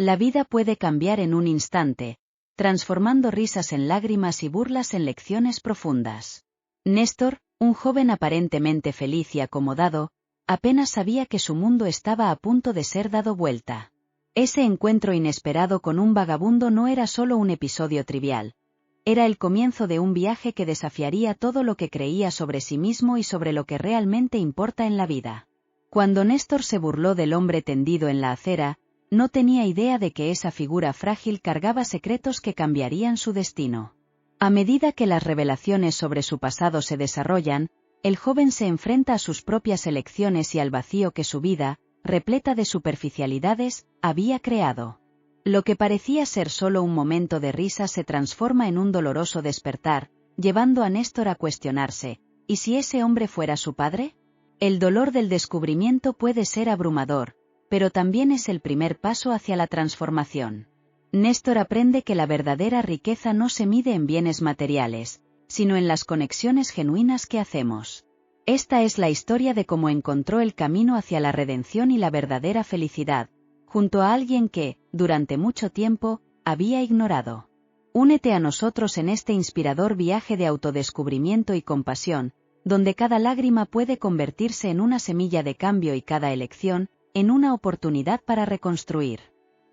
La vida puede cambiar en un instante, transformando risas en lágrimas y burlas en lecciones profundas. Néstor, un joven aparentemente feliz y acomodado, apenas sabía que su mundo estaba a punto de ser dado vuelta. Ese encuentro inesperado con un vagabundo no era solo un episodio trivial. Era el comienzo de un viaje que desafiaría todo lo que creía sobre sí mismo y sobre lo que realmente importa en la vida. Cuando Néstor se burló del hombre tendido en la acera, no tenía idea de que esa figura frágil cargaba secretos que cambiarían su destino. A medida que las revelaciones sobre su pasado se desarrollan, el joven se enfrenta a sus propias elecciones y al vacío que su vida, repleta de superficialidades, había creado. Lo que parecía ser solo un momento de risa se transforma en un doloroso despertar, llevando a Néstor a cuestionarse, ¿y si ese hombre fuera su padre? El dolor del descubrimiento puede ser abrumador, pero también es el primer paso hacia la transformación. Néstor aprende que la verdadera riqueza no se mide en bienes materiales, sino en las conexiones genuinas que hacemos. Esta es la historia de cómo encontró el camino hacia la redención y la verdadera felicidad, junto a alguien que, durante mucho tiempo, había ignorado. Únete a nosotros en este inspirador viaje de autodescubrimiento y compasión, donde cada lágrima puede convertirse en una semilla de cambio y cada elección, en una oportunidad para reconstruir.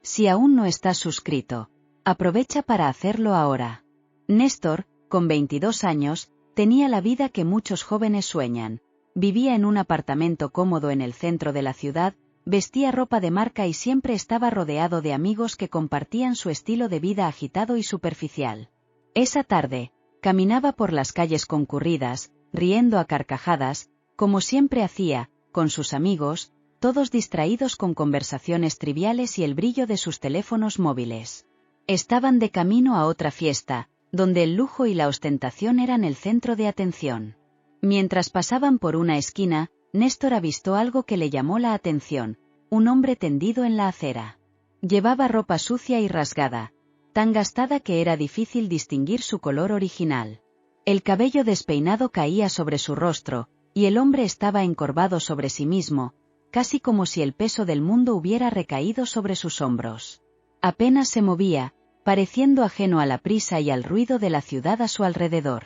Si aún no estás suscrito, aprovecha para hacerlo ahora. Néstor, con 22 años, tenía la vida que muchos jóvenes sueñan. Vivía en un apartamento cómodo en el centro de la ciudad, vestía ropa de marca y siempre estaba rodeado de amigos que compartían su estilo de vida agitado y superficial. Esa tarde, caminaba por las calles concurridas, riendo a carcajadas, como siempre hacía, con sus amigos, todos distraídos con conversaciones triviales y el brillo de sus teléfonos móviles. Estaban de camino a otra fiesta, donde el lujo y la ostentación eran el centro de atención. Mientras pasaban por una esquina, Néstor avistó algo que le llamó la atención: un hombre tendido en la acera. Llevaba ropa sucia y rasgada, tan gastada que era difícil distinguir su color original. El cabello despeinado caía sobre su rostro, y el hombre estaba encorvado sobre sí mismo, casi como si el peso del mundo hubiera recaído sobre sus hombros. Apenas se movía, pareciendo ajeno a la prisa y al ruido de la ciudad a su alrededor.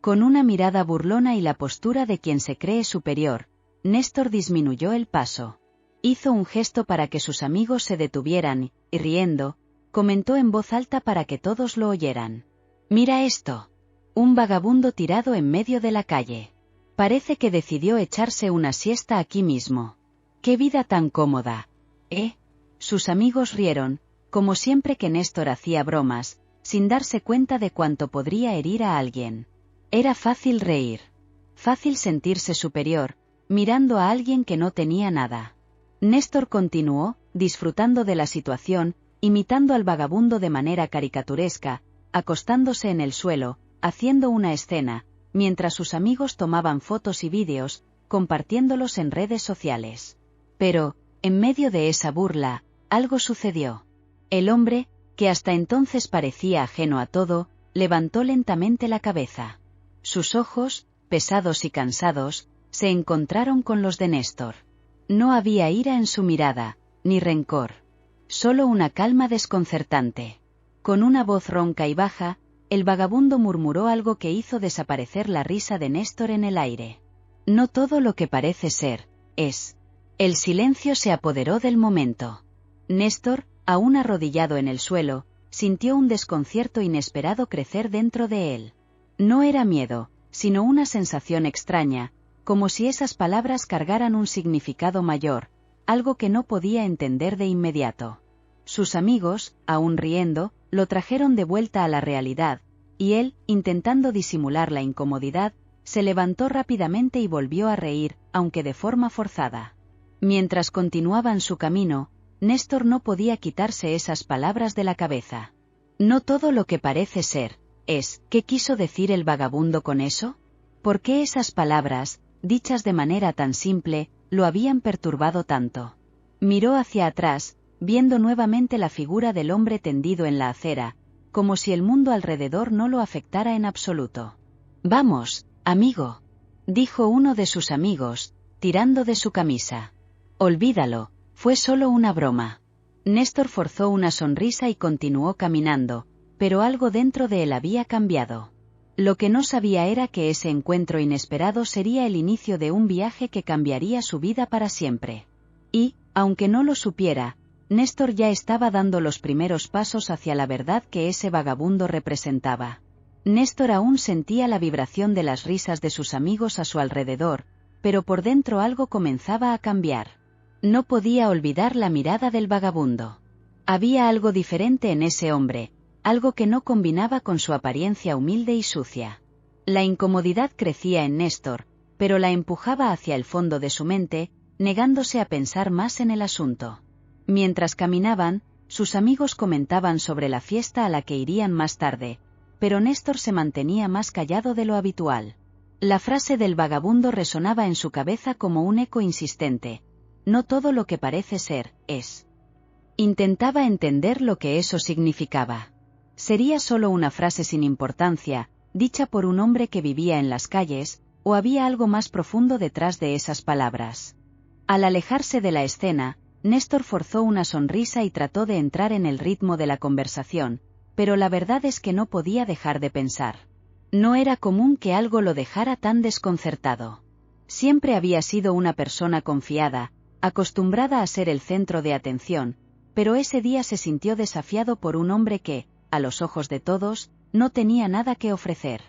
Con una mirada burlona y la postura de quien se cree superior, Néstor disminuyó el paso. Hizo un gesto para que sus amigos se detuvieran y, riendo, comentó en voz alta para que todos lo oyeran: «Mira esto. Un vagabundo tirado en medio de la calle. Parece que decidió echarse una siesta aquí mismo. ¡Qué vida tan cómoda! ¿Eh?». Sus amigos rieron, como siempre que Néstor hacía bromas, sin darse cuenta de cuánto podría herir a alguien. Era fácil reír. Fácil sentirse superior, mirando a alguien que no tenía nada. Néstor continuó, disfrutando de la situación, imitando al vagabundo de manera caricaturesca, acostándose en el suelo, haciendo una escena, mientras sus amigos tomaban fotos y vídeos, compartiéndolos en redes sociales. Pero, en medio de esa burla, algo sucedió. El hombre, que hasta entonces parecía ajeno a todo, levantó lentamente la cabeza. Sus ojos, pesados y cansados, se encontraron con los de Néstor. No había ira en su mirada, ni rencor. Solo una calma desconcertante. Con una voz ronca y baja, el vagabundo murmuró algo que hizo desaparecer la risa de Néstor en el aire. «No todo lo que parece ser, es». El silencio se apoderó del momento. Néstor, aún arrodillado en el suelo, sintió un desconcierto inesperado crecer dentro de él. No era miedo, sino una sensación extraña, como si esas palabras cargaran un significado mayor, algo que no podía entender de inmediato. Sus amigos, aún riendo, lo trajeron de vuelta a la realidad, y él, intentando disimular la incomodidad, se levantó rápidamente y volvió a reír, aunque de forma forzada. Mientras continuaban su camino, Néstor no podía quitarse esas palabras de la cabeza. «No todo lo que parece ser, es». ¿Qué quiso decir el vagabundo con eso? ¿Por qué esas palabras, dichas de manera tan simple, lo habían perturbado tanto? Miró hacia atrás, viendo nuevamente la figura del hombre tendido en la acera, como si el mundo alrededor no lo afectara en absoluto. «Vamos, amigo», dijo uno de sus amigos, tirando de su camisa. «Olvídalo, fue solo una broma». Néstor forzó una sonrisa y continuó caminando, pero algo dentro de él había cambiado. Lo que no sabía era que ese encuentro inesperado sería el inicio de un viaje que cambiaría su vida para siempre. Y, aunque no lo supiera, Néstor ya estaba dando los primeros pasos hacia la verdad que ese vagabundo representaba. Néstor aún sentía la vibración de las risas de sus amigos a su alrededor, pero por dentro algo comenzaba a cambiar. No podía olvidar la mirada del vagabundo. Había algo diferente en ese hombre, algo que no combinaba con su apariencia humilde y sucia. La incomodidad crecía en Néstor, pero la empujaba hacia el fondo de su mente, negándose a pensar más en el asunto. Mientras caminaban, sus amigos comentaban sobre la fiesta a la que irían más tarde, pero Néstor se mantenía más callado de lo habitual. La frase del vagabundo resonaba en su cabeza como un eco insistente: no todo lo que parece ser, es. Intentaba entender lo que eso significaba. ¿Sería solo una frase sin importancia, dicha por un hombre que vivía en las calles, o había algo más profundo detrás de esas palabras? Al alejarse de la escena, Néstor forzó una sonrisa y trató de entrar en el ritmo de la conversación, pero la verdad es que no podía dejar de pensar. No era común que algo lo dejara tan desconcertado. Siempre había sido una persona confiada, acostumbrada a ser el centro de atención, pero ese día se sintió desafiado por un hombre que, a los ojos de todos, no tenía nada que ofrecer.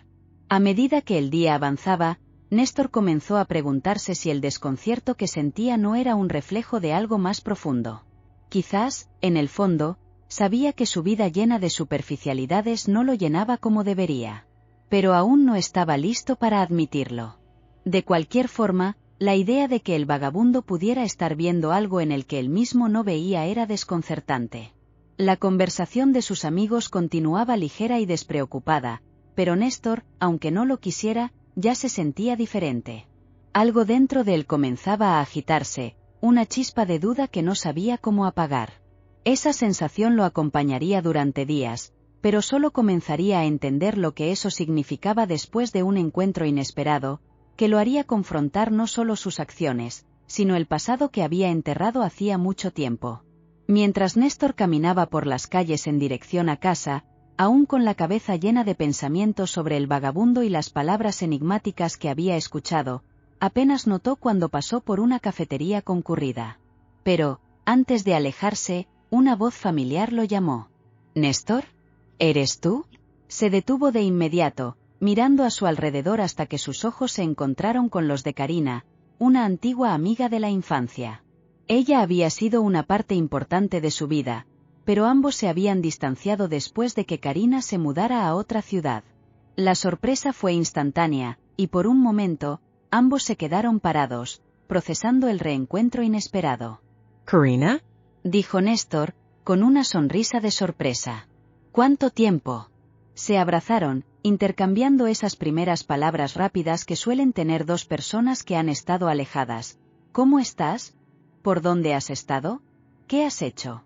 A medida que el día avanzaba, Néstor comenzó a preguntarse si el desconcierto que sentía no era un reflejo de algo más profundo. Quizás, en el fondo, sabía que su vida llena de superficialidades no lo llenaba como debería. Pero aún no estaba listo para admitirlo. De cualquier forma, la idea de que el vagabundo pudiera estar viendo algo en el que él mismo no veía era desconcertante. La conversación de sus amigos continuaba ligera y despreocupada, pero Néstor, aunque no lo quisiera, ya se sentía diferente. Algo dentro de él comenzaba a agitarse, una chispa de duda que no sabía cómo apagar. Esa sensación lo acompañaría durante días, pero solo comenzaría a entender lo que eso significaba después de un encuentro inesperado, que lo haría confrontar no solo sus acciones, sino el pasado que había enterrado hacía mucho tiempo. Mientras Néstor caminaba por las calles en dirección a casa, aún con la cabeza llena de pensamientos sobre el vagabundo y las palabras enigmáticas que había escuchado, apenas notó cuando pasó por una cafetería concurrida. Pero, antes de alejarse, una voz familiar lo llamó. «¿Néstor? ¿Eres tú?». Se detuvo de inmediato, mirando a su alrededor hasta que sus ojos se encontraron con los de Karina, una antigua amiga de la infancia. Ella había sido una parte importante de su vida, pero ambos se habían distanciado después de que Karina se mudara a otra ciudad. La sorpresa fue instantánea, y por un momento, ambos se quedaron parados, procesando el reencuentro inesperado. ¿Karina?, dijo Néstor, con una sonrisa de sorpresa. ¿Cuánto tiempo? Se abrazaron, intercambiando esas primeras palabras rápidas que suelen tener dos personas que han estado alejadas. ¿Cómo estás? ¿Por dónde has estado? ¿Qué has hecho?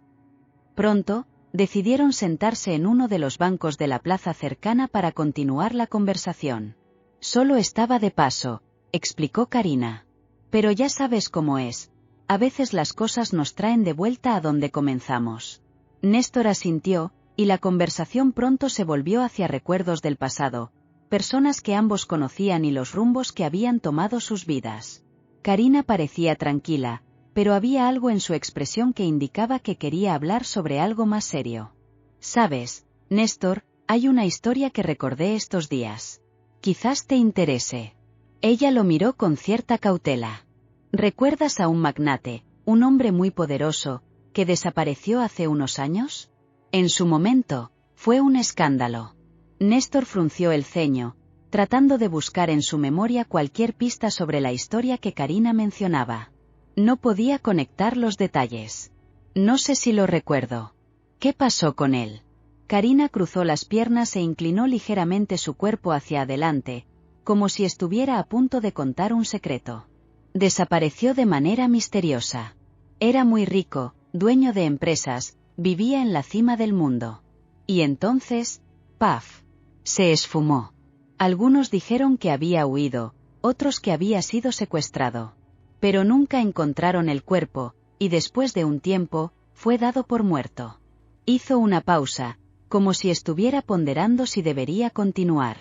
Pronto, decidieron sentarse en uno de los bancos de la plaza cercana para continuar la conversación. Solo estaba de paso, explicó Karina. Pero ya sabes cómo es. A veces las cosas nos traen de vuelta a donde comenzamos. Néstor asintió, y la conversación pronto se volvió hacia recuerdos del pasado, personas que ambos conocían y los rumbos que habían tomado sus vidas. Karina parecía tranquila, pero había algo en su expresión que indicaba que quería hablar sobre algo más serio. «Sabes, Néstor, hay una historia que recordé estos días. Quizás te interese». Ella lo miró con cierta cautela. «¿Recuerdas a un magnate, un hombre muy poderoso, que desapareció hace unos años? En su momento, fue un escándalo». Néstor frunció el ceño, tratando de buscar en su memoria cualquier pista sobre la historia que Karina mencionaba. No podía conectar los detalles. «No sé si lo recuerdo». «¿Qué pasó con él?». Karina cruzó las piernas e inclinó ligeramente su cuerpo hacia adelante, como si estuviera a punto de contar un secreto. «Desapareció de manera misteriosa. Era muy rico, dueño de empresas, vivía en la cima del mundo. Y entonces, ¡paf!, se esfumó. Algunos dijeron que había huido, otros que había sido secuestrado. Pero nunca encontraron el cuerpo, y después de un tiempo, fue dado por muerto. Hizo una pausa, como si estuviera ponderando si debería continuar.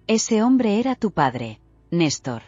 Ese hombre era tu padre, Néstor.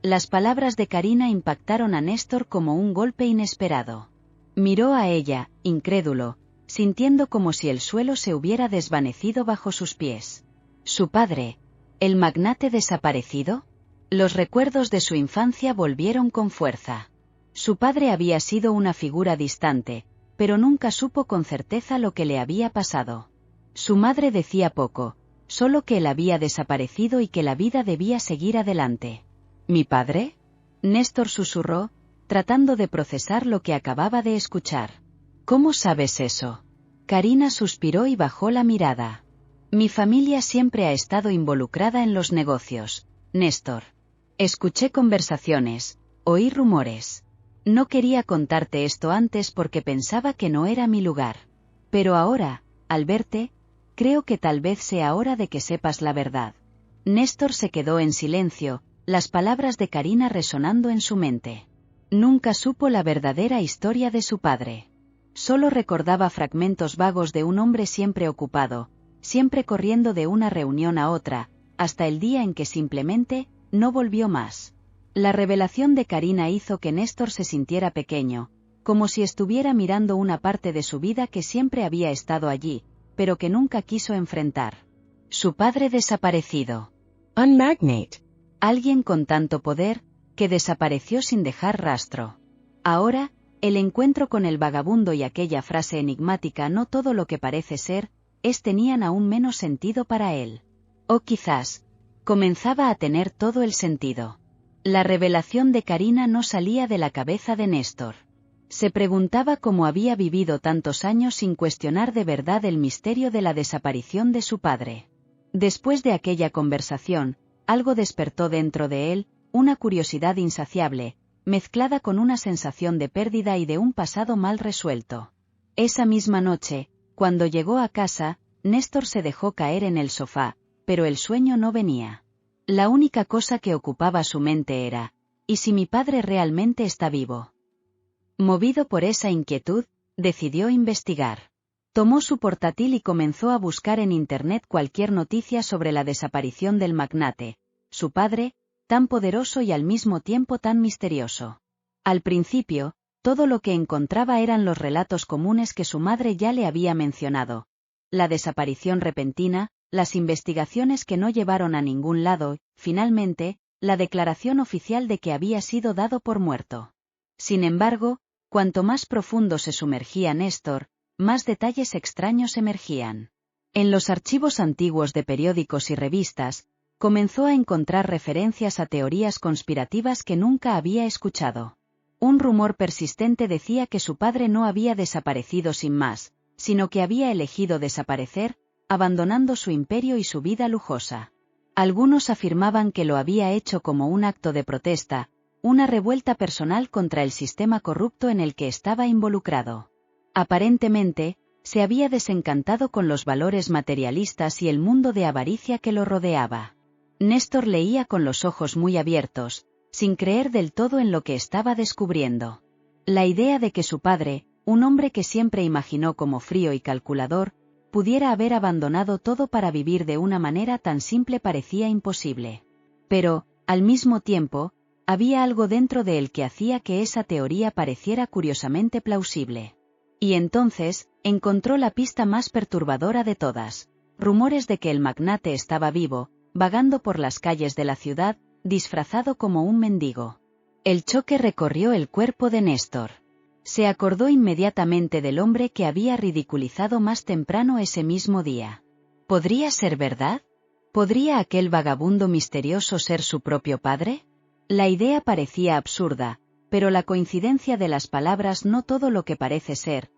Las palabras de Karina impactaron a Néstor como un golpe inesperado. Miró a ella, incrédulo, sintiendo como si el suelo se hubiera desvanecido bajo sus pies. ¿Su padre? ¿El magnate desaparecido? Los recuerdos de su infancia volvieron con fuerza. Su padre había sido una figura distante, pero nunca supo con certeza lo que le había pasado. Su madre decía poco, solo que él había desaparecido y que la vida debía seguir adelante. ¿Mi padre? Néstor susurró, tratando de procesar lo que acababa de escuchar. ¿Cómo sabes eso? Karina suspiró y bajó la mirada. Mi familia siempre ha estado involucrada en los negocios, Néstor. Escuché conversaciones, oí rumores. No quería contarte esto antes porque pensaba que no era mi lugar. Pero ahora, al verte, creo que tal vez sea hora de que sepas la verdad. Néstor se quedó en silencio, las palabras de Karina resonando en su mente. Nunca supo la verdadera historia de su padre. Solo recordaba fragmentos vagos de un hombre siempre ocupado, siempre corriendo de una reunión a otra, hasta el día en que simplemente no volvió más. La revelación de Karina hizo que Néstor se sintiera pequeño, como si estuviera mirando una parte de su vida que siempre había estado allí, pero que nunca quiso enfrentar. Su padre desaparecido. Un magnate. Alguien con tanto poder, que desapareció sin dejar rastro. Ahora, el encuentro con el vagabundo y aquella frase enigmática "no todo lo que parece ser", tenían aún menos sentido para él. O quizás, comenzaba a tener todo el sentido. La revelación de Karina no salía de la cabeza de Néstor. Se preguntaba cómo había vivido tantos años sin cuestionar de verdad el misterio de la desaparición de su padre. Después de aquella conversación, algo despertó dentro de él, una curiosidad insaciable, mezclada con una sensación de pérdida y de un pasado mal resuelto. Esa misma noche, cuando llegó a casa, Néstor se dejó caer en el sofá, pero el sueño no venía. La única cosa que ocupaba su mente era, ¿y si mi padre realmente está vivo? Movido por esa inquietud, decidió investigar. Tomó su portátil y comenzó a buscar en Internet cualquier noticia sobre la desaparición del magnate, su padre, tan poderoso y al mismo tiempo tan misterioso. Al principio, todo lo que encontraba eran los relatos comunes que su madre ya le había mencionado. La desaparición repentina, las investigaciones que no llevaron a ningún lado, finalmente, la declaración oficial de que había sido dado por muerto. Sin embargo, cuanto más profundo se sumergía Néstor, más detalles extraños emergían. En los archivos antiguos de periódicos y revistas, comenzó a encontrar referencias a teorías conspirativas que nunca había escuchado. Un rumor persistente decía que su padre no había desaparecido sin más, sino que había elegido desaparecer, abandonando su imperio y su vida lujosa. Algunos afirmaban que lo había hecho como un acto de protesta, una revuelta personal contra el sistema corrupto en el que estaba involucrado. Aparentemente, se había desencantado con los valores materialistas y el mundo de avaricia que lo rodeaba. Néstor leía con los ojos muy abiertos, sin creer del todo en lo que estaba descubriendo. La idea de que su padre, un hombre que siempre imaginó como frío y calculador, pudiera haber abandonado todo para vivir de una manera tan simple parecía imposible. Pero, al mismo tiempo, había algo dentro de él que hacía que esa teoría pareciera curiosamente plausible. Y entonces, encontró la pista más perturbadora de todas: rumores de que el magnate estaba vivo, vagando por las calles de la ciudad, disfrazado como un mendigo. El choque recorrió el cuerpo de Néstor. Se acordó inmediatamente del hombre que había ridiculizado más temprano ese mismo día. ¿Podría ser verdad? ¿Podría aquel vagabundo misterioso ser su propio padre? La idea parecía absurda, pero la coincidencia de las palabras "no todo lo que parece ser",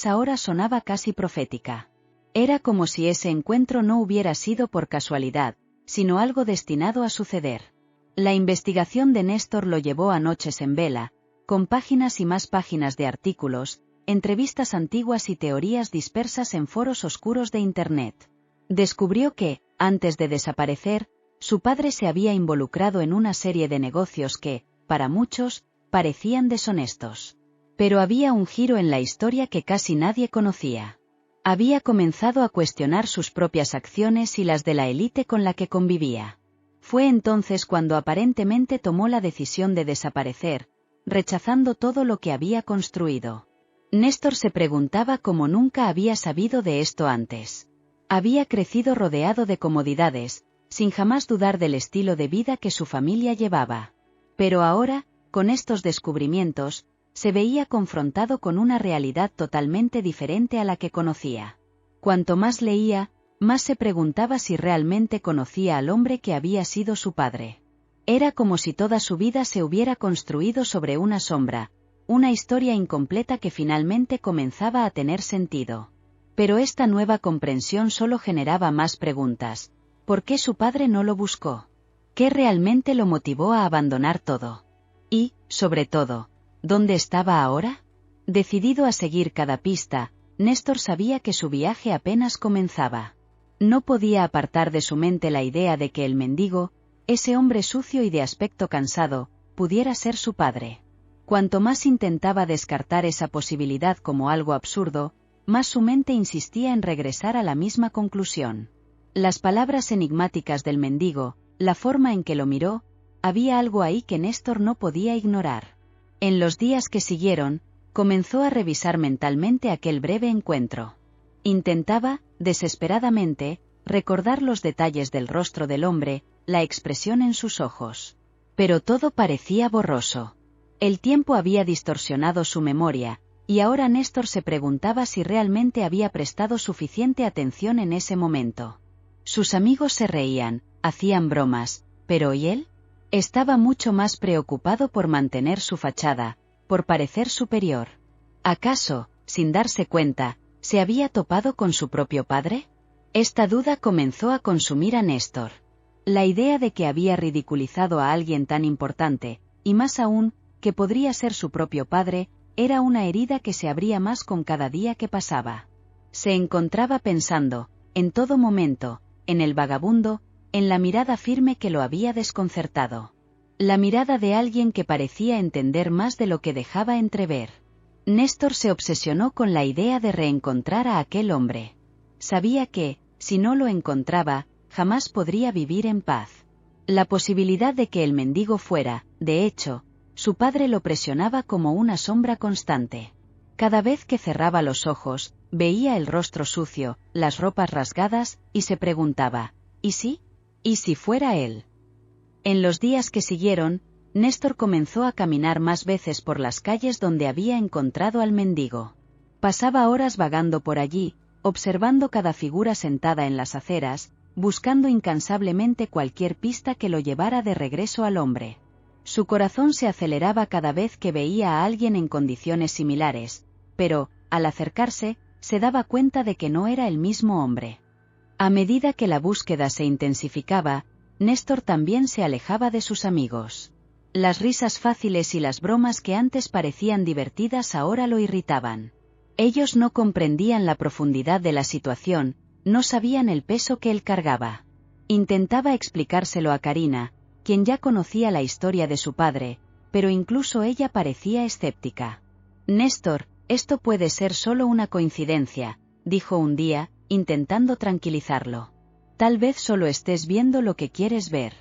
ahora sonaba casi profética. Era como si ese encuentro no hubiera sido por casualidad, sino algo destinado a suceder. La investigación de Néstor lo llevó a noches en vela, con páginas y más páginas de artículos, entrevistas antiguas y teorías dispersas en foros oscuros de Internet. Descubrió que, antes de desaparecer, su padre se había involucrado en una serie de negocios que, para muchos, parecían deshonestos. Pero había un giro en la historia que casi nadie conocía. Había comenzado a cuestionar sus propias acciones y las de la élite con la que convivía. Fue entonces cuando aparentemente tomó la decisión de desaparecer, rechazando todo lo que había construido. Néstor se preguntaba cómo nunca había sabido de esto antes. Había crecido rodeado de comodidades, sin jamás dudar del estilo de vida que su familia llevaba. Pero ahora, con estos descubrimientos, se veía confrontado con una realidad totalmente diferente a la que conocía. Cuanto más leía, más se preguntaba si realmente conocía al hombre que había sido su padre. Era como si toda su vida se hubiera construido sobre una sombra, una historia incompleta que finalmente comenzaba a tener sentido. Pero esta nueva comprensión solo generaba más preguntas. ¿Por qué su padre no lo buscó? ¿Qué realmente lo motivó a abandonar todo? Y, sobre todo, ¿dónde estaba ahora? Decidido a seguir cada pista, Néstor sabía que su viaje apenas comenzaba. No podía apartar de su mente la idea de que el mendigo, ese hombre sucio y de aspecto cansado, pudiera ser su padre. Cuanto más intentaba descartar esa posibilidad como algo absurdo, más su mente insistía en regresar a la misma conclusión. Las palabras enigmáticas del mendigo, la forma en que lo miró, había algo ahí que Néstor no podía ignorar. En los días que siguieron, comenzó a revisar mentalmente aquel breve encuentro. Intentaba, desesperadamente, recordar los detalles del rostro del hombre, la expresión en sus ojos. Pero todo parecía borroso. El tiempo había distorsionado su memoria, y ahora Néstor se preguntaba si realmente había prestado suficiente atención en ese momento. Sus amigos se reían, hacían bromas, pero ¿y él? Estaba mucho más preocupado por mantener su fachada, por parecer superior. ¿Acaso, sin darse cuenta, se había topado con su propio padre? Esta duda comenzó a consumir a Néstor. La idea de que había ridiculizado a alguien tan importante, y más aún, que podría ser su propio padre, era una herida que se abría más con cada día que pasaba. Se encontraba pensando, en todo momento, en el vagabundo, en la mirada firme que lo había desconcertado. La mirada de alguien que parecía entender más de lo que dejaba entrever. Néstor se obsesionó con la idea de reencontrar a aquel hombre. Sabía que, si no lo encontraba, jamás podría vivir en paz. La posibilidad de que el mendigo fuera, de hecho, su padre lo presionaba como una sombra constante. Cada vez que cerraba los ojos, veía el rostro sucio, las ropas rasgadas, y se preguntaba, ¿y si? ¿Y si fuera él? En los días que siguieron, Néstor comenzó a caminar más veces por las calles donde había encontrado al mendigo. Pasaba horas vagando por allí, observando cada figura sentada en las aceras, buscando incansablemente cualquier pista que lo llevara de regreso al hombre. Su corazón se aceleraba cada vez que veía a alguien en condiciones similares, pero, al acercarse, se daba cuenta de que no era el mismo hombre. A medida que la búsqueda se intensificaba, Néstor también se alejaba de sus amigos. Las risas fáciles y las bromas que antes parecían divertidas ahora lo irritaban. Ellos no comprendían la profundidad de la situación, no sabían el peso que él cargaba. Intentaba explicárselo a Karina, quien ya conocía la historia de su padre, pero incluso ella parecía escéptica. Néstor, esto puede ser solo una coincidencia, dijo un día, intentando tranquilizarlo. Tal vez solo estés viendo lo que quieres ver.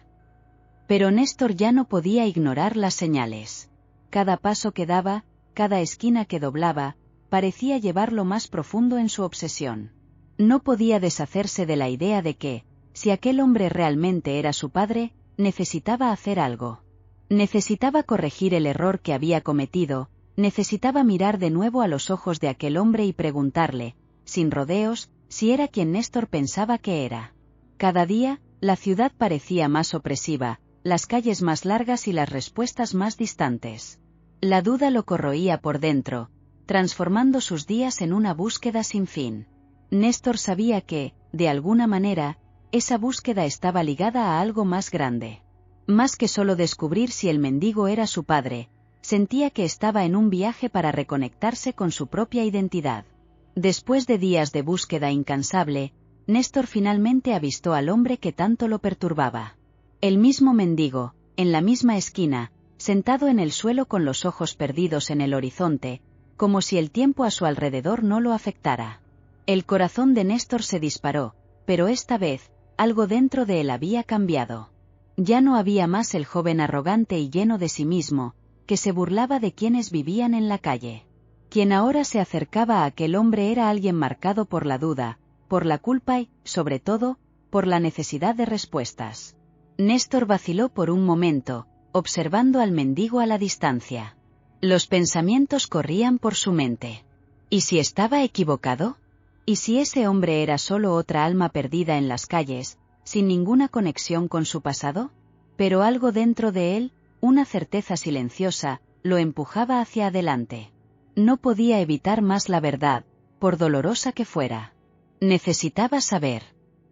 Pero Néstor ya no podía ignorar las señales. Cada paso que daba, cada esquina que doblaba, parecía llevarlo más profundo en su obsesión. No podía deshacerse de la idea de que, si aquel hombre realmente era su padre, necesitaba hacer algo. Necesitaba corregir el error que había cometido, necesitaba mirar de nuevo a los ojos de aquel hombre y preguntarle, sin rodeos, si era quien Néstor pensaba que era. Cada día, la ciudad parecía más opresiva, las calles más largas y las respuestas más distantes. La duda lo corroía por dentro, transformando sus días en una búsqueda sin fin. Néstor sabía que, de alguna manera, esa búsqueda estaba ligada a algo más grande. Más que solo descubrir si el mendigo era su padre, sentía que estaba en un viaje para reconectarse con su propia identidad. Después de días de búsqueda incansable, Néstor finalmente avistó al hombre que tanto lo perturbaba. El mismo mendigo, en la misma esquina, sentado en el suelo con los ojos perdidos en el horizonte, como si el tiempo a su alrededor no lo afectara. El corazón de Néstor se disparó, pero esta vez, algo dentro de él había cambiado. Ya no había más el joven arrogante y lleno de sí mismo, que se burlaba de quienes vivían en la calle. Quien ahora se acercaba a aquel hombre era alguien marcado por la duda, por la culpa y, sobre todo, por la necesidad de respuestas. Néstor vaciló por un momento, observando al mendigo a la distancia. Los pensamientos corrían por su mente. ¿Y si estaba equivocado? ¿Y si ese hombre era solo otra alma perdida en las calles, sin ninguna conexión con su pasado? Pero algo dentro de él, una certeza silenciosa, lo empujaba hacia adelante. No podía evitar más la verdad, por dolorosa que fuera. Necesitaba saber.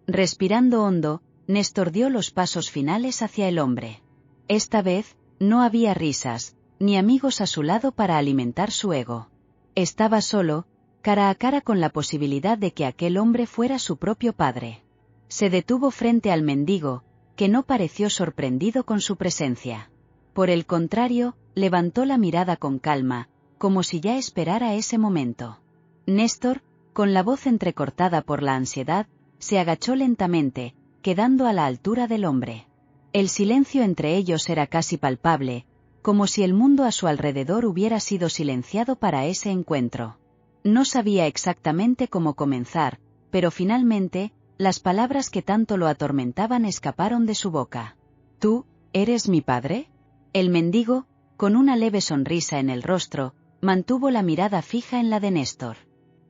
Respirando hondo, Néstor dio los pasos finales hacia el hombre. Esta vez, no había risas, ni amigos a su lado para alimentar su ego. Estaba solo, cara a cara con la posibilidad de que aquel hombre fuera su propio padre. Se detuvo frente al mendigo, que no pareció sorprendido con su presencia. Por el contrario, levantó la mirada con calma, como si ya esperara ese momento. Néstor, con la voz entrecortada por la ansiedad, se agachó lentamente, quedando a la altura del hombre. El silencio entre ellos era casi palpable, como si el mundo a su alrededor hubiera sido silenciado para ese encuentro. No sabía exactamente cómo comenzar, pero finalmente, las palabras que tanto lo atormentaban escaparon de su boca. ¿Tú, eres mi padre? El mendigo, con una leve sonrisa en el rostro, mantuvo la mirada fija en la de Néstor.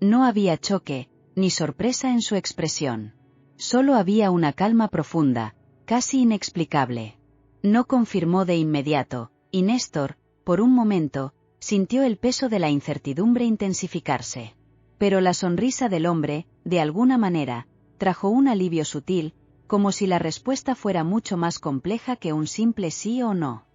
No había choque, ni sorpresa en su expresión. Solo había una calma profunda, casi inexplicable. No confirmó de inmediato, y Néstor, por un momento, sintió el peso de la incertidumbre intensificarse. Pero la sonrisa del hombre, de alguna manera, trajo un alivio sutil, como si la respuesta fuera mucho más compleja que un simple sí o no.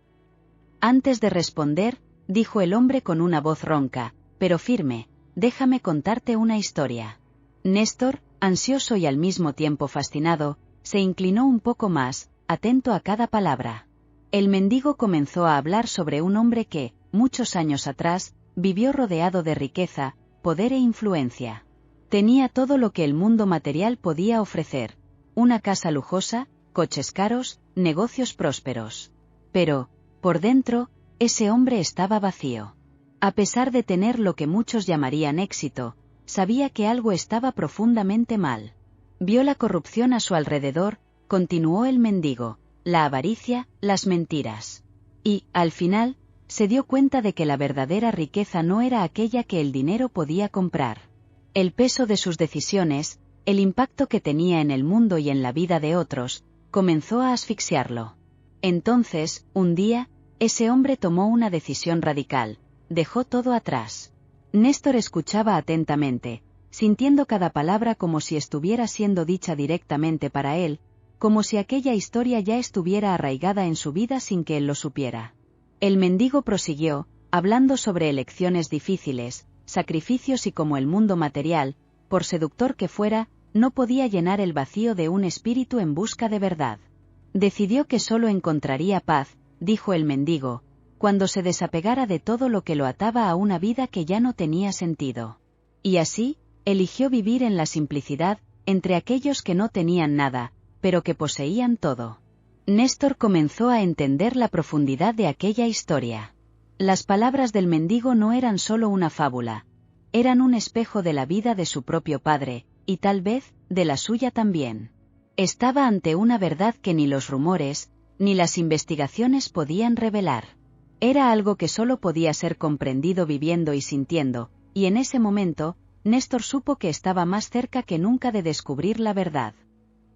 Antes de responder, dijo el hombre con una voz ronca, pero firme, déjame contarte una historia. Néstor, ansioso y al mismo tiempo fascinado, se inclinó un poco más, atento a cada palabra. El mendigo comenzó a hablar sobre un hombre que, muchos años atrás, vivió rodeado de riqueza, poder e influencia. Tenía todo lo que el mundo material podía ofrecer: una casa lujosa, coches caros, negocios prósperos. Pero, por dentro, ese hombre estaba vacío. A pesar de tener lo que muchos llamarían éxito, sabía que algo estaba profundamente mal. Vio la corrupción a su alrededor, continuó el mendigo, la avaricia, las mentiras. Y, al final, se dio cuenta de que la verdadera riqueza no era aquella que el dinero podía comprar. El peso de sus decisiones, el impacto que tenía en el mundo y en la vida de otros, comenzó a asfixiarlo. Entonces, un día, ese hombre tomó una decisión radical: dejó todo atrás. Néstor escuchaba atentamente, sintiendo cada palabra como si estuviera siendo dicha directamente para él, como si aquella historia ya estuviera arraigada en su vida sin que él lo supiera. El mendigo prosiguió, hablando sobre elecciones difíciles, sacrificios y cómo el mundo material, por seductor que fuera, no podía llenar el vacío de un espíritu en busca de verdad. Decidió que solo encontraría paz, dijo el mendigo, cuando se desapegara de todo lo que lo ataba a una vida que ya no tenía sentido. Y así, eligió vivir en la simplicidad, entre aquellos que no tenían nada, pero que poseían todo. Néstor comenzó a entender la profundidad de aquella historia. Las palabras del mendigo no eran solo una fábula, eran un espejo de la vida de su propio padre, y tal vez, de la suya también. Estaba ante una verdad que ni los rumores, ni las investigaciones podían revelar. Era algo que solo podía ser comprendido viviendo y sintiendo, y en ese momento, Néstor supo que estaba más cerca que nunca de descubrir la verdad.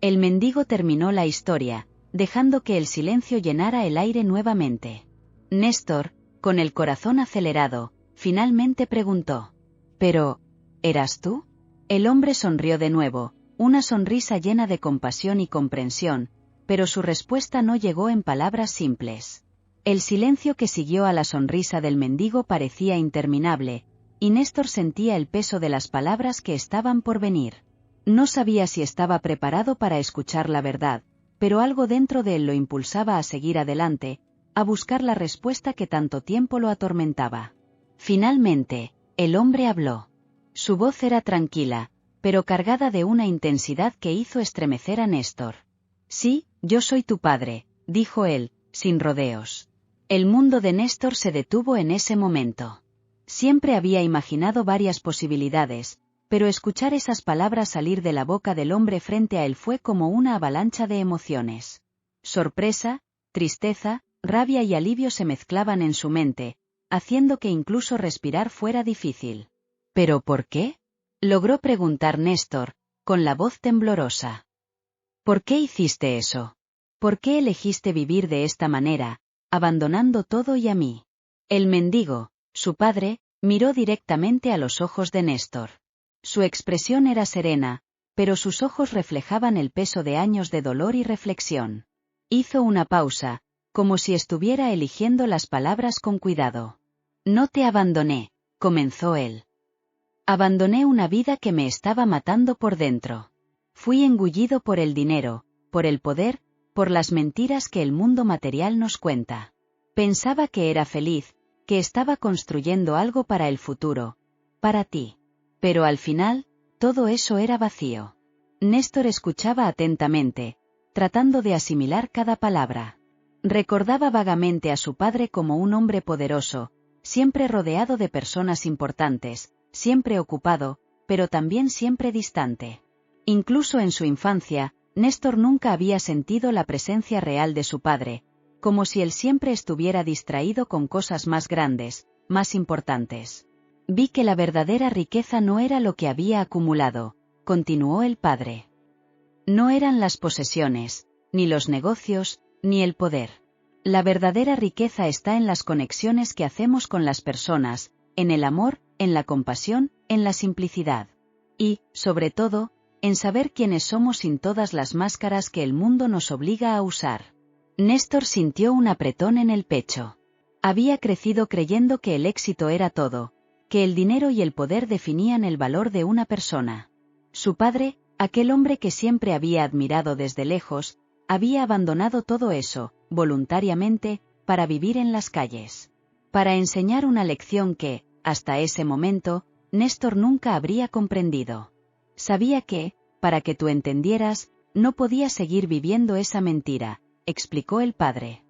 El mendigo terminó la historia, dejando que el silencio llenara el aire nuevamente. Néstor, con el corazón acelerado, finalmente preguntó: «¿Pero, eras tú?» El hombre sonrió de nuevo, una sonrisa llena de compasión y comprensión, pero su respuesta no llegó en palabras simples. El silencio que siguió a la sonrisa del mendigo parecía interminable, y Néstor sentía el peso de las palabras que estaban por venir. No sabía si estaba preparado para escuchar la verdad, pero algo dentro de él lo impulsaba a seguir adelante, a buscar la respuesta que tanto tiempo lo atormentaba. Finalmente, El hombre habló. Su voz era tranquila, pero cargada de una intensidad que hizo estremecer a Néstor. Sí, yo soy tu padre, dijo él, sin rodeos. El mundo de Néstor se detuvo en ese momento. Siempre había imaginado varias posibilidades, pero escuchar esas palabras salir de la boca del hombre frente a él fue como una avalancha de emociones. Sorpresa, tristeza, rabia y alivio se mezclaban en su mente, haciendo que incluso respirar fuera difícil. ¿Pero por qué? Logró preguntar Néstor, con la voz temblorosa. ¿Por qué hiciste eso? ¿Por qué elegiste vivir de esta manera, abandonando todo y a mí? El mendigo, su padre, miró directamente a los ojos de Néstor. Su expresión era serena, pero sus ojos reflejaban el peso de años de dolor y reflexión. Hizo una pausa, como si estuviera eligiendo las palabras con cuidado. No te abandoné, comenzó él. Abandoné una vida que me estaba matando por dentro. Fui engullido por el dinero, por el poder, por las mentiras que el mundo material nos cuenta. Pensaba que era feliz, que estaba construyendo algo para el futuro, para ti. Pero al final, todo eso era vacío. Néstor escuchaba atentamente, tratando de asimilar cada palabra. Recordaba vagamente a su padre como un hombre poderoso, siempre rodeado de personas importantes, siempre ocupado, pero también siempre distante. Incluso en su infancia, Néstor nunca había sentido la presencia real de su padre, como si él siempre estuviera distraído con cosas más grandes, más importantes. Vi que la verdadera riqueza no era lo que había acumulado, continuó el padre. No eran las posesiones, ni los negocios, ni el poder. La verdadera riqueza está en las conexiones que hacemos con las personas, en el amor, en la compasión, en la simplicidad. Y, sobre todo, en saber quiénes somos sin todas las máscaras que el mundo nos obliga a usar. Néstor sintió un apretón en el pecho. Había crecido creyendo que el éxito era todo, que el dinero y el poder definían el valor de una persona. Su padre, aquel hombre que siempre había admirado desde lejos, había abandonado todo eso, voluntariamente, para vivir en las calles. Para enseñar una lección que, hasta ese momento, Néstor nunca habría comprendido. Sabía que, para que tú entendieras, no podía seguir viviendo esa mentira, explicó el padre.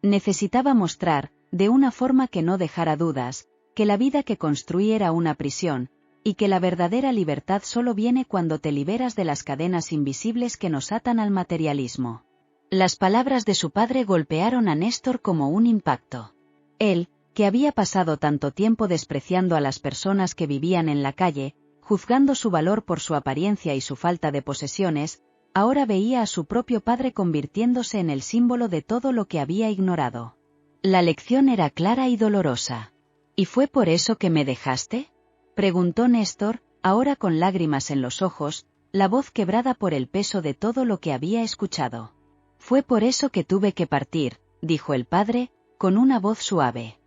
Necesitaba mostrar, de una forma que no dejara dudas, que la vida que construí era una prisión, y que la verdadera libertad solo viene cuando te liberas de las cadenas invisibles que nos atan al materialismo. Las palabras de su padre golpearon a Néstor como un impacto. Él, que había pasado tanto tiempo despreciando a las personas que vivían en la calle, juzgando su valor por su apariencia y su falta de posesiones, ahora veía a su propio padre convirtiéndose en el símbolo de todo lo que había ignorado. La lección era clara y dolorosa. ¿Y fue por eso que me dejaste?, preguntó Néstor, ahora con lágrimas en los ojos, la voz quebrada por el peso de todo lo que había escuchado. Fue por eso que tuve que partir, dijo el padre, con una voz suave.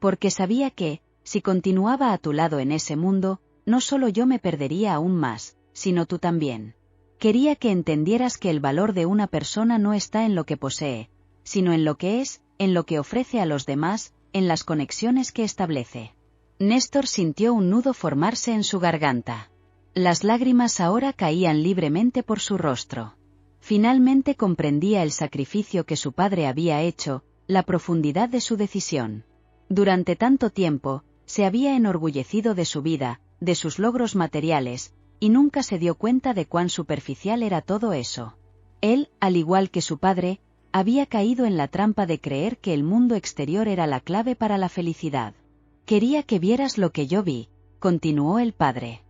Porque sabía que, si continuaba a tu lado en ese mundo, no solo yo me perdería aún más, sino tú también. Quería que entendieras que el valor de una persona no está en lo que posee, sino en lo que es, en lo que ofrece a los demás, en las conexiones que establece. Néstor sintió un nudo formarse en su garganta. Las lágrimas ahora caían libremente por su rostro. Finalmente comprendía el sacrificio que su padre había hecho, la profundidad de su decisión. Durante tanto tiempo, se había enorgullecido de su vida, de sus logros materiales, y nunca se dio cuenta de cuán superficial era todo eso. Él, al igual que su padre, había caído en la trampa de creer que el mundo exterior era la clave para la felicidad. Quería que vieras lo que yo vi, continuó el padre.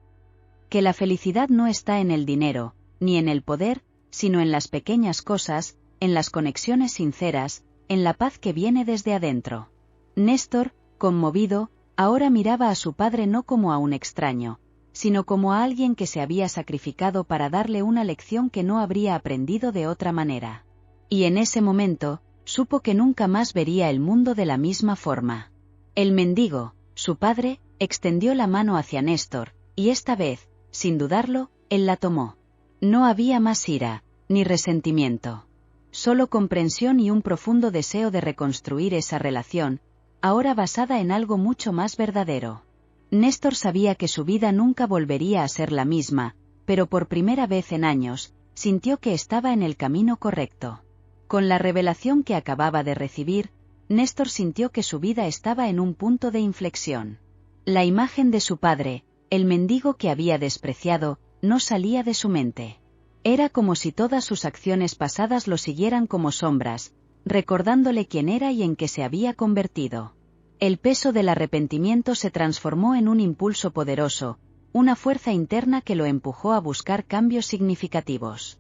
Que la felicidad no está en el dinero, ni en el poder, sino en las pequeñas cosas, en las conexiones sinceras, en la paz que viene desde adentro. Néstor, conmovido, ahora miraba a su padre no como a un extraño, sino como a alguien que se había sacrificado para darle una lección que no habría aprendido de otra manera. Y en ese momento, supo que nunca más vería el mundo de la misma forma. El mendigo, su padre, extendió la mano hacia Néstor, y esta vez, sin dudarlo, él la tomó. No había más ira, ni resentimiento. Solo comprensión y un profundo deseo de reconstruir esa relación, ahora basada en algo mucho más verdadero. Néstor sabía que su vida nunca volvería a ser la misma, pero por primera vez en años, sintió que estaba en el camino correcto. Con la revelación que acababa de recibir, Néstor sintió que su vida estaba en un punto de inflexión. La imagen de su padre, el mendigo que había despreciado, no salía de su mente. Era como si todas sus acciones pasadas lo siguieran como sombras, recordándole quién era y en qué se había convertido. El peso del arrepentimiento se transformó en un impulso poderoso, una fuerza interna que lo empujó a buscar cambios significativos.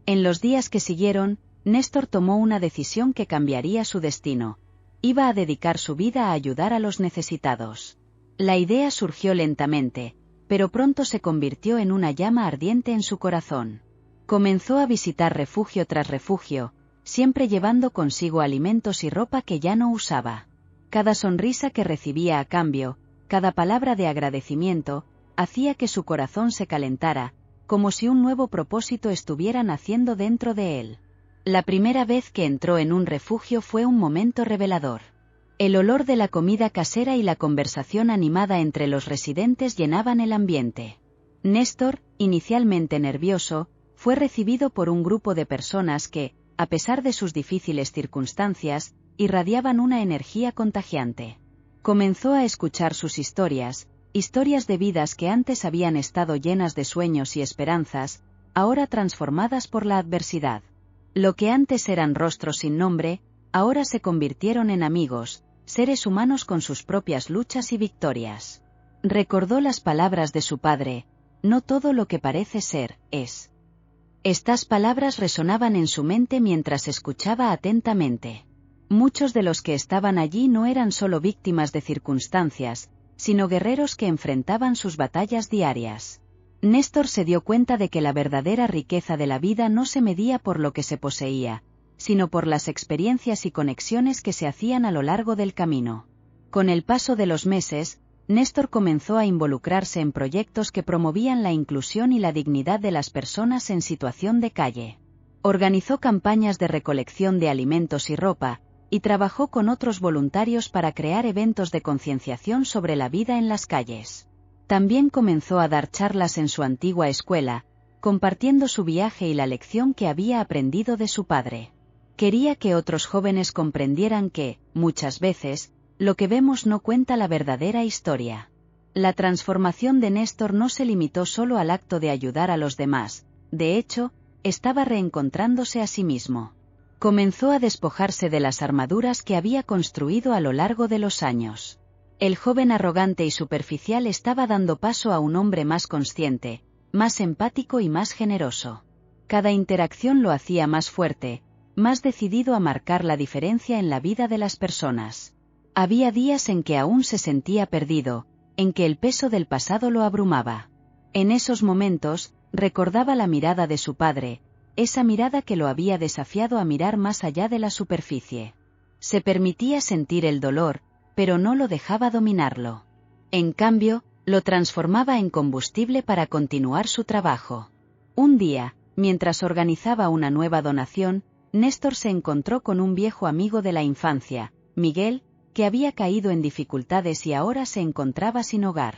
En los días que siguieron, Néstor tomó una decisión que cambiaría su destino. Iba a dedicar su vida a ayudar a los necesitados. La idea surgió lentamente, pero pronto se convirtió en una llama ardiente en su corazón. Comenzó a visitar refugio tras refugio, siempre llevando consigo alimentos y ropa que ya no usaba. Cada sonrisa que recibía a cambio, cada palabra de agradecimiento, hacía que su corazón se calentara, como si un nuevo propósito estuviera naciendo dentro de él. La primera vez que entró en un refugio fue un momento revelador. El olor de la comida casera y la conversación animada entre los residentes llenaban el ambiente. Néstor, inicialmente nervioso, fue recibido por un grupo de personas que, a pesar de sus difíciles circunstancias, irradiaban una energía contagiante. Comenzó a escuchar sus historias de vidas que antes habían estado llenas de sueños y esperanzas, ahora transformadas por la adversidad. Lo que antes eran rostros sin nombre, ahora se convirtieron en amigos, seres humanos con sus propias luchas y victorias. Recordó las palabras de su padre: no todo lo que parece ser, es. Estas palabras resonaban en su mente mientras escuchaba atentamente. Muchos de los que estaban allí no eran solo víctimas de circunstancias, sino guerreros que enfrentaban sus batallas diarias. Néstor se dio cuenta de que la verdadera riqueza de la vida no se medía por lo que se poseía, sino por las experiencias y conexiones que se hacían a lo largo del camino. Con el paso de los meses, Néstor comenzó a involucrarse en proyectos que promovían la inclusión y la dignidad de las personas en situación de calle. Organizó campañas de recolección de alimentos y ropa, y trabajó con otros voluntarios para crear eventos de concienciación sobre la vida en las calles. También comenzó a dar charlas en su antigua escuela, compartiendo su viaje y la lección que había aprendido de su padre. Quería que otros jóvenes comprendieran que, muchas veces, lo que vemos no cuenta la verdadera historia. La transformación de Néstor no se limitó solo al acto de ayudar a los demás, de hecho, estaba reencontrándose a sí mismo. Comenzó a despojarse de las armaduras que había construido a lo largo de los años. El joven arrogante y superficial estaba dando paso a un hombre más consciente, más empático y más generoso. Cada interacción lo hacía más fuerte, más decidido a marcar la diferencia en la vida de las personas. Había días en que aún se sentía perdido, en que el peso del pasado lo abrumaba. En esos momentos, recordaba la mirada de su padre, esa mirada que lo había desafiado a mirar más allá de la superficie. Se permitía sentir el dolor, pero no lo dejaba dominarlo. En cambio, lo transformaba en combustible para continuar su trabajo. Un día, mientras organizaba una nueva donación, Néstor se encontró con un viejo amigo de la infancia, Miguel, que había caído en dificultades y ahora se encontraba sin hogar.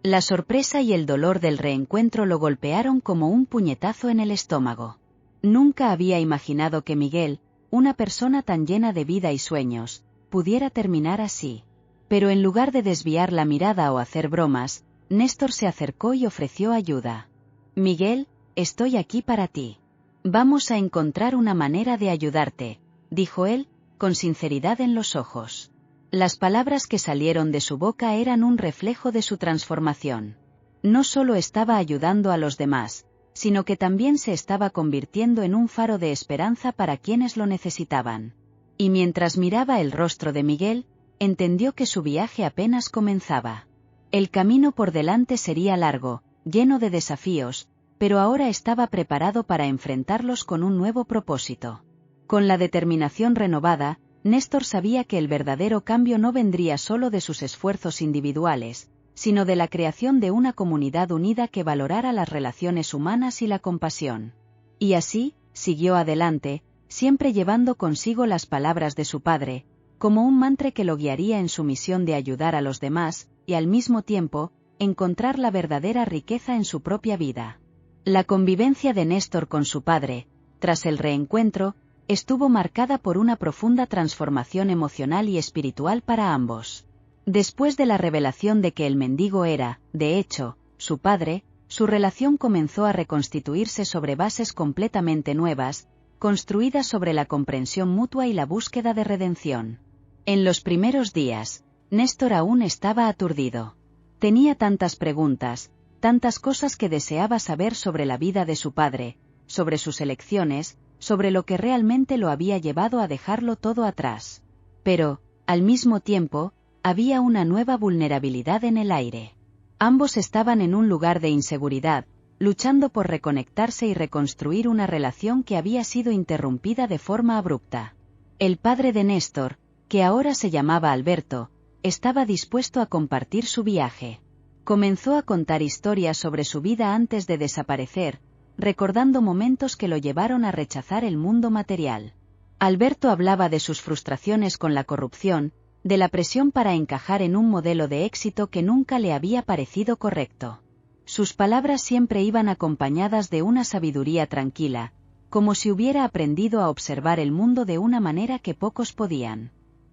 La sorpresa y el dolor del reencuentro lo golpearon como un puñetazo en el estómago. Nunca había imaginado que Miguel, una persona tan llena de vida y sueños, pudiera terminar así. Pero en lugar de desviar la mirada o hacer bromas, Néstor se acercó y ofreció ayuda. «Miguel, estoy aquí para ti. Vamos a encontrar una manera de ayudarte», dijo él, con sinceridad en los ojos. Las palabras que salieron de su boca eran un reflejo de su transformación. No solo estaba ayudando a los demás, sino que también se estaba convirtiendo en un faro de esperanza para quienes lo necesitaban. Y mientras miraba el rostro de Miguel, entendió que su viaje apenas comenzaba. El camino por delante sería largo, lleno de desafíos, pero ahora estaba preparado para enfrentarlos con un nuevo propósito. Con la determinación renovada, Néstor sabía que el verdadero cambio no vendría solo de sus esfuerzos individuales, sino de la creación de una comunidad unida que valorara las relaciones humanas y la compasión. Y así, siguió adelante, siempre llevando consigo las palabras de su padre, como un mantra que lo guiaría en su misión de ayudar a los demás, y al mismo tiempo, encontrar la verdadera riqueza en su propia vida. La convivencia de Néstor con su padre, tras el reencuentro, estuvo marcada por una profunda transformación emocional y espiritual para ambos. Después de la revelación de que el mendigo era, de hecho, su padre, su relación comenzó a reconstituirse sobre bases completamente nuevas, construidas sobre la comprensión mutua y la búsqueda de redención. En los primeros días, Néstor aún estaba aturdido. Tenía tantas preguntas, tantas cosas que deseaba saber sobre la vida de su padre, sobre sus elecciones, sobre lo que realmente lo había llevado a dejarlo todo atrás. Pero, al mismo tiempo, había una nueva vulnerabilidad en el aire. Ambos estaban en un lugar de inseguridad, luchando por reconectarse y reconstruir una relación que había sido interrumpida de forma abrupta. El padre de Néstor, que ahora se llamaba Alberto, estaba dispuesto a compartir su viaje. Comenzó a contar historias sobre su vida antes de desaparecer, recordando momentos que lo llevaron a rechazar el mundo material. Alberto hablaba de sus frustraciones con la corrupción, de la presión para encajar en un modelo de éxito que nunca le había parecido correcto. Sus palabras siempre iban acompañadas de una sabiduría tranquila, como si hubiera aprendido a observar el mundo de una manera que pocos podían.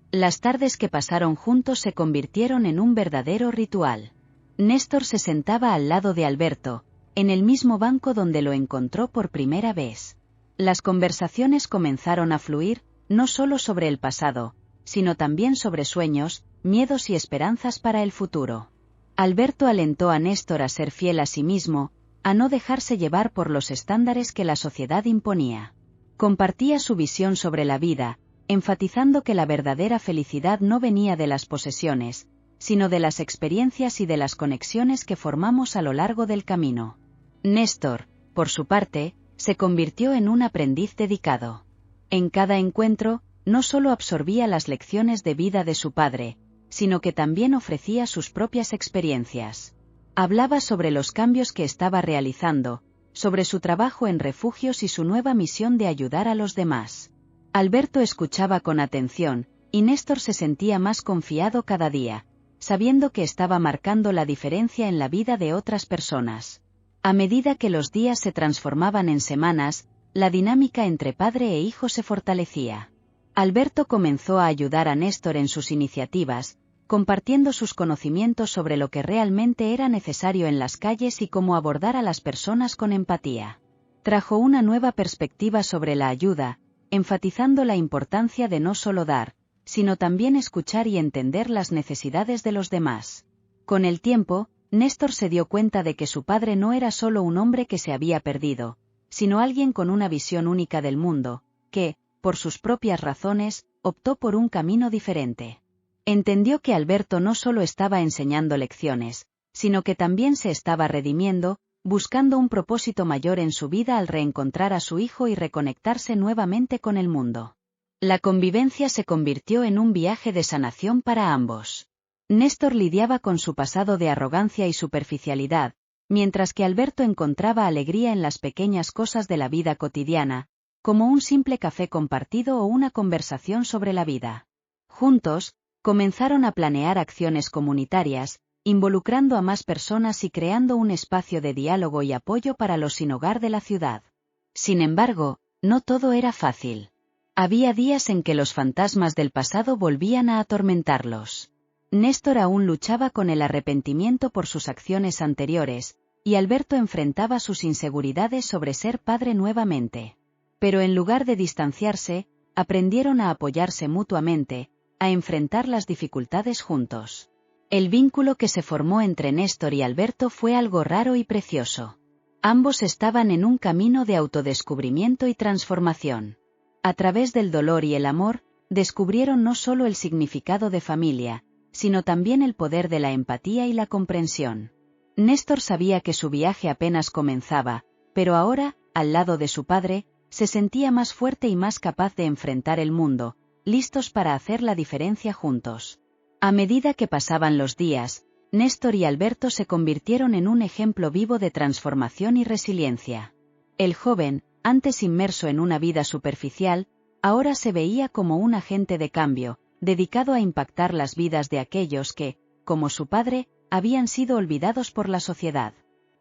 Las tardes que pasaron juntos se convirtieron en un verdadero ritual. Néstor se sentaba al lado de Alberto, en el mismo banco donde lo encontró por primera vez. Las conversaciones comenzaron a fluir, no solo sobre el pasado, sino también sobre sueños, miedos y esperanzas para el futuro. Alberto alentó a Néstor a ser fiel a sí mismo, a no dejarse llevar por los estándares que la sociedad imponía. Compartía su visión sobre la vida, enfatizando que la verdadera felicidad no venía de las posesiones, sino de las experiencias y de las conexiones que formamos a lo largo del camino. Néstor, por su parte, se convirtió en un aprendiz dedicado. En cada encuentro, no solo absorbía las lecciones de vida de su padre, sino que también ofrecía sus propias experiencias. Hablaba sobre los cambios que estaba realizando, sobre su trabajo en refugios y su nueva misión de ayudar a los demás. Alberto escuchaba con atención, y Néstor se sentía más confiado cada día, sabiendo que estaba marcando la diferencia en la vida de otras personas. A medida que los días se transformaban en semanas, la dinámica entre padre e hijo se fortalecía. Alberto comenzó a ayudar a Néstor en sus iniciativas, compartiendo sus conocimientos sobre lo que realmente era necesario en las calles y cómo abordar a las personas con empatía. Trajo una nueva perspectiva sobre la ayuda, enfatizando la importancia de no solo dar, sino también escuchar y entender las necesidades de los demás. Con el tiempo, Néstor se dio cuenta de que su padre no era solo un hombre que se había perdido, sino alguien con una visión única del mundo, que, por sus propias razones, optó por un camino diferente. Entendió que Alberto no solo estaba enseñando lecciones, sino que también se estaba redimiendo, buscando un propósito mayor en su vida al reencontrar a su hijo y reconectarse nuevamente con el mundo. La convivencia se convirtió en un viaje de sanación para ambos. Néstor lidiaba con su pasado de arrogancia y superficialidad, mientras que Alberto encontraba alegría en las pequeñas cosas de la vida cotidiana, como un simple café compartido o una conversación sobre la vida. Juntos, comenzaron a planear acciones comunitarias, involucrando a más personas y creando un espacio de diálogo y apoyo para los sin hogar de la ciudad. Sin embargo, no todo era fácil. Había días en que los fantasmas del pasado volvían a atormentarlos. Néstor aún luchaba con el arrepentimiento por sus acciones anteriores, y Alberto enfrentaba sus inseguridades sobre ser padre nuevamente. Pero en lugar de distanciarse, aprendieron a apoyarse mutuamente, a enfrentar las dificultades juntos. El vínculo que se formó entre Néstor y Alberto fue algo raro y precioso. Ambos estaban en un camino de autodescubrimiento y transformación. A través del dolor y el amor, descubrieron no solo el significado de familia, sino también el poder de la empatía y la comprensión. Néstor sabía que su viaje apenas comenzaba, pero ahora, al lado de su padre, se sentía más fuerte y más capaz de enfrentar el mundo, listos para hacer la diferencia juntos. A medida que pasaban los días, Néstor y Alberto se convirtieron en un ejemplo vivo de transformación y resiliencia. El joven, antes inmerso en una vida superficial, ahora se veía como un agente de cambio, dedicado a impactar las vidas de aquellos que, como su padre, habían sido olvidados por la sociedad.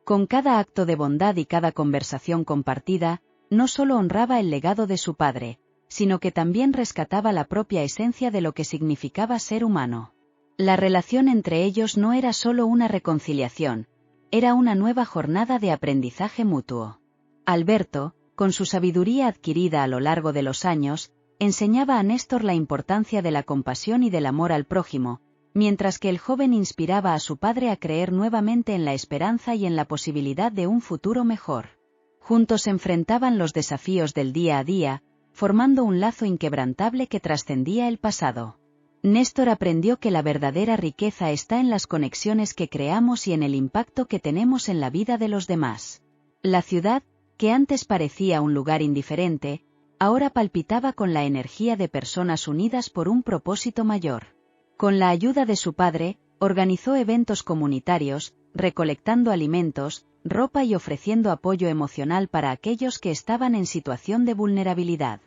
Con cada acto de bondad y cada conversación compartida, no solo honraba el legado de su padre, sino que también rescataba la propia esencia de lo que significaba ser humano. La relación entre ellos no era solo una reconciliación, era una nueva jornada de aprendizaje mutuo. Alberto, con su sabiduría adquirida a lo largo de los años, enseñaba a Néstor la importancia de la compasión y del amor al prójimo, mientras que el joven inspiraba a su padre a creer nuevamente en la esperanza y en la posibilidad de un futuro mejor. Juntos enfrentaban los desafíos del día a día, formando un lazo inquebrantable que trascendía el pasado. Néstor aprendió que la verdadera riqueza está en las conexiones que creamos y en el impacto que tenemos en la vida de los demás. La ciudad, que antes parecía un lugar indiferente, ahora palpitaba con la energía de personas unidas por un propósito mayor. Con la ayuda de su padre, organizó eventos comunitarios, recolectando alimentos, ropa y ofreciendo apoyo emocional para aquellos que estaban en situación de vulnerabilidad.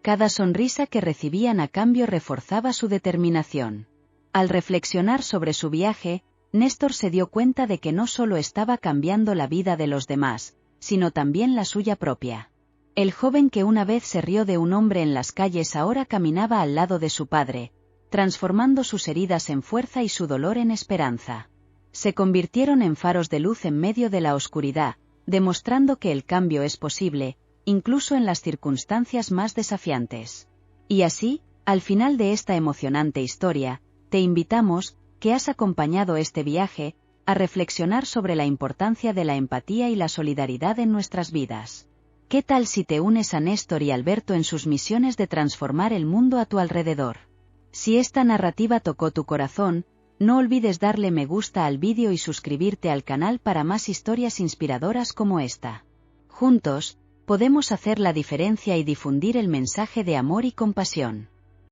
Cada sonrisa que recibían a cambio reforzaba su determinación. Al reflexionar sobre su viaje, Néstor se dio cuenta de que no solo estaba cambiando la vida de los demás, sino también la suya propia. El joven que una vez se rió de un hombre en las calles ahora caminaba al lado de su padre, transformando sus heridas en fuerza y su dolor en esperanza. Se convirtieron en faros de luz en medio de la oscuridad, demostrando que el cambio es posible, incluso en las circunstancias más desafiantes. Y así, al final de esta emocionante historia, te invitamos, que has acompañado este viaje, a reflexionar sobre la importancia de la empatía y la solidaridad en nuestras vidas. ¿Qué tal si te unes a Néstor y Alberto en sus misiones de transformar el mundo a tu alrededor? Si esta narrativa tocó tu corazón, no olvides darle me gusta al vídeo y suscribirte al canal para más historias inspiradoras como esta. Juntos, podemos hacer la diferencia y difundir el mensaje de amor y compasión.